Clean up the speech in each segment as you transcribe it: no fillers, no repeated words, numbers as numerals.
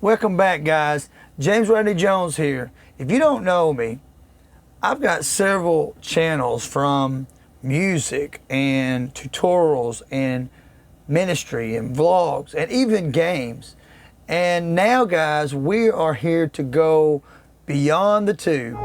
Welcome back, guys. James Rodney Jones here. If you don't know me, I've got several channels from music and tutorials and ministry and vlogs and even games. And now, guys, we are here to go beyond the two.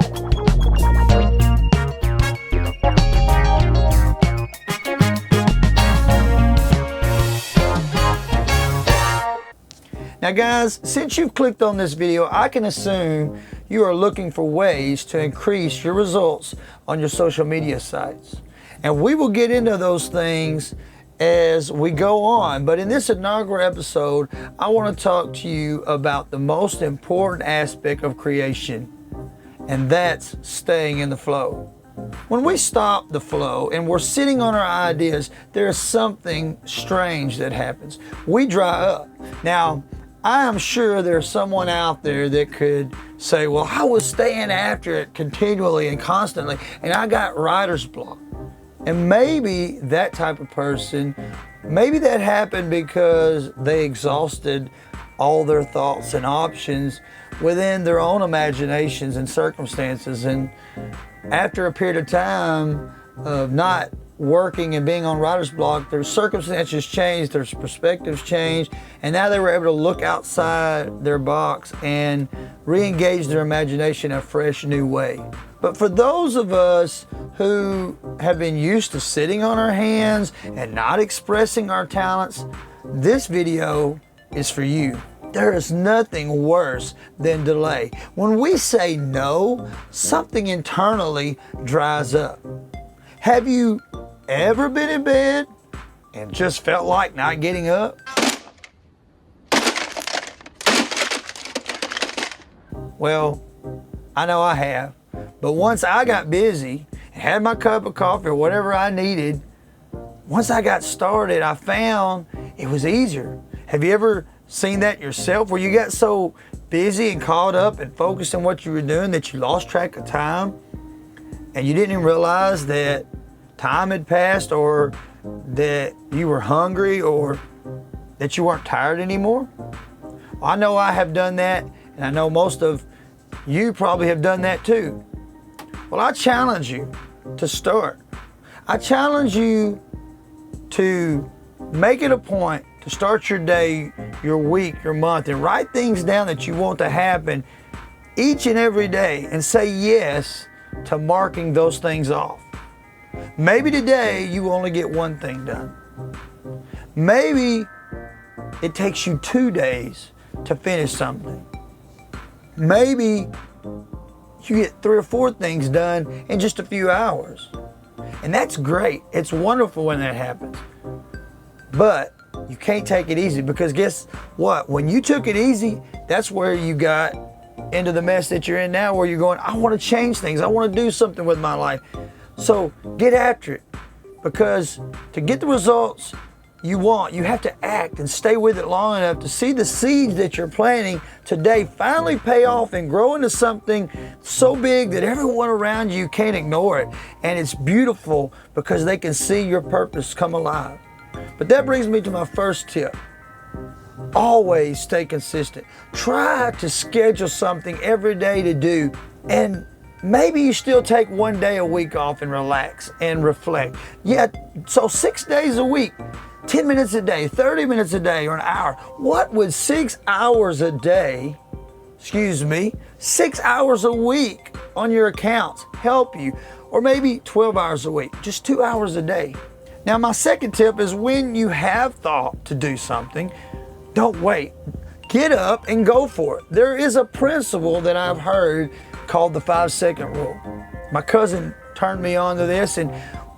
Now guys, since you've clicked on this video, I can assume you are looking for ways to increase your results on your social media sites. And we will get into those things as we go on. But in this inaugural episode, I want to talk to you about the most important aspect of creation, and that's staying in the flow. When we stop the flow and we're sitting on our ideas, there's something strange that happens. We dry up. Now, I am sure there's someone out there that could say, well, I was staying after it continually and constantly, and I got writer's block. And maybe that type of person, maybe that happened because they exhausted all their thoughts and options within their own imaginations and circumstances. And after a period of time of not working and being on writer's block, their circumstances changed, their perspectives changed, and now they were able to look outside their box and re-engage their imagination in a fresh new way. But for those of us who have been used to sitting on our hands and not expressing our talents, this video is for you. There is nothing worse than delay. When we say no, something internally dries up. Have you ever been in bed and just felt like not getting up? Well, I know I have. But once I got busy and had my cup of coffee or whatever I needed, once I got started, I found it was easier. Have you ever seen that yourself, where you got so busy and caught up and focused on what you were doing that you lost track of time and you didn't even realize that time had passed, or that you were hungry, or that you weren't tired anymore? I know I have done that, and I know most of you probably have done that too. Well, I challenge you to start. I challenge you to make it a point to start your day, your week, your month, and write things down that you want to happen each and every day, and say yes to marking those things off. Maybe today you only get one thing done. Maybe it takes you 2 days to finish something. Maybe you get 3 or 4 things done in just a few hours. And that's great. It's wonderful when that happens. But you can't take it easy, because guess what? When you took it easy, that's where you got into the mess that you're in now, where you're going, I want to change things. I want to do something with my life. So get after it, because to get the results you want, you have to act and stay with it long enough to see the seeds that you're planting today finally pay off and grow into something so big that everyone around you can't ignore it. And it's beautiful because they can see your purpose come alive. But that brings me to my first tip. Always stay consistent. Try to schedule something every day to do, and maybe you still take 1 day a week off and relax and reflect. Yeah, so 6 days a week, 10 minutes a day, 30 minutes a day, or an hour. What would 6 hours a day, 6 hours a week on your accounts help you? Or maybe 12 hours a week, just 2 hours a day. Now, my second tip is, when you have thought to do something, don't wait. Get up and go for it. There is a principle that I've heard called the 5-second rule. My cousin turned me on to this, and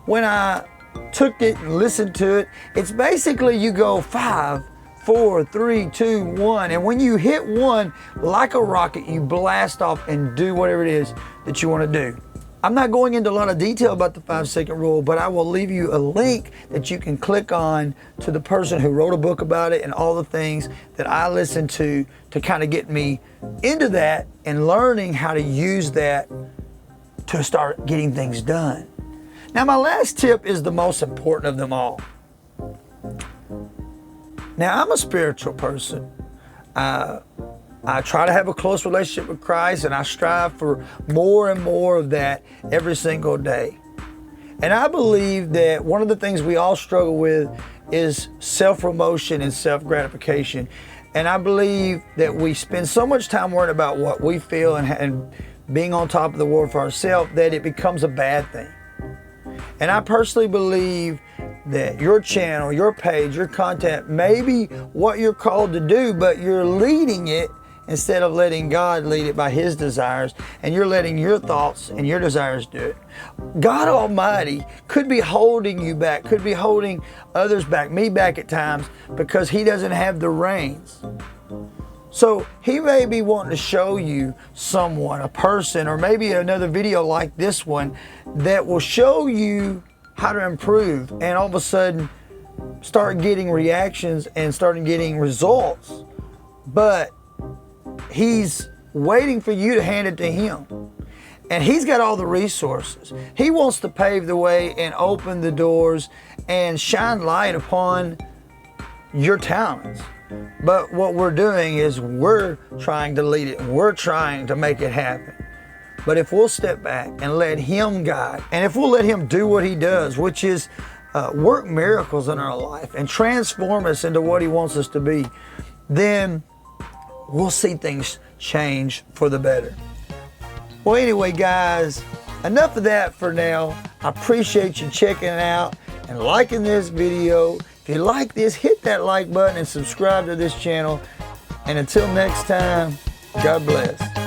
when I took it and listened to it, it's basically you go 5, 4, 3, 2, 1, and when you hit 1, like a rocket, you blast off and do whatever it is that you want to do. I'm not going into a lot of detail about the 5-second rule, but I will leave you a link that you can click on to the person who wrote a book about it and all the things that I listened to kind of get me into that and learning how to use that to start getting things done. Now, my last tip is the most important of them all. Now, I'm a spiritual person. I try to have a close relationship with Christ, and I strive for more and more of that every single day. And I believe that one of the things we all struggle with is self-promotion and self-gratification. And I believe that we spend so much time worrying about what we feel and being on top of the world for ourselves that it becomes a bad thing. And I personally believe that your channel, your page, your content may be what you're called to do, but you're leading it instead of letting God lead it by His desires, and you're letting your thoughts and your desires do it. God Almighty could be holding you back, could be holding others back, me back at times, because He doesn't have the reins. So He may be wanting to show you someone, a person, or maybe another video like this one that will show you how to improve, and all of a sudden start getting reactions and starting getting results. But He's waiting for you to hand it to Him. And He's got all the resources. He wants to pave the way and open the doors and shine light upon your talents. But what we're doing is we're trying to lead it. We're trying to make it happen. But if we'll step back and let Him guide, and if we'll let Him do what He does, which is work miracles in our life and transform us into what He wants us to be, then we'll see things change for the better. Well, anyway, guys, enough of that for now. I appreciate you checking it out and liking this video. If you like this, hit that like button and subscribe to this channel. And until next time, God bless.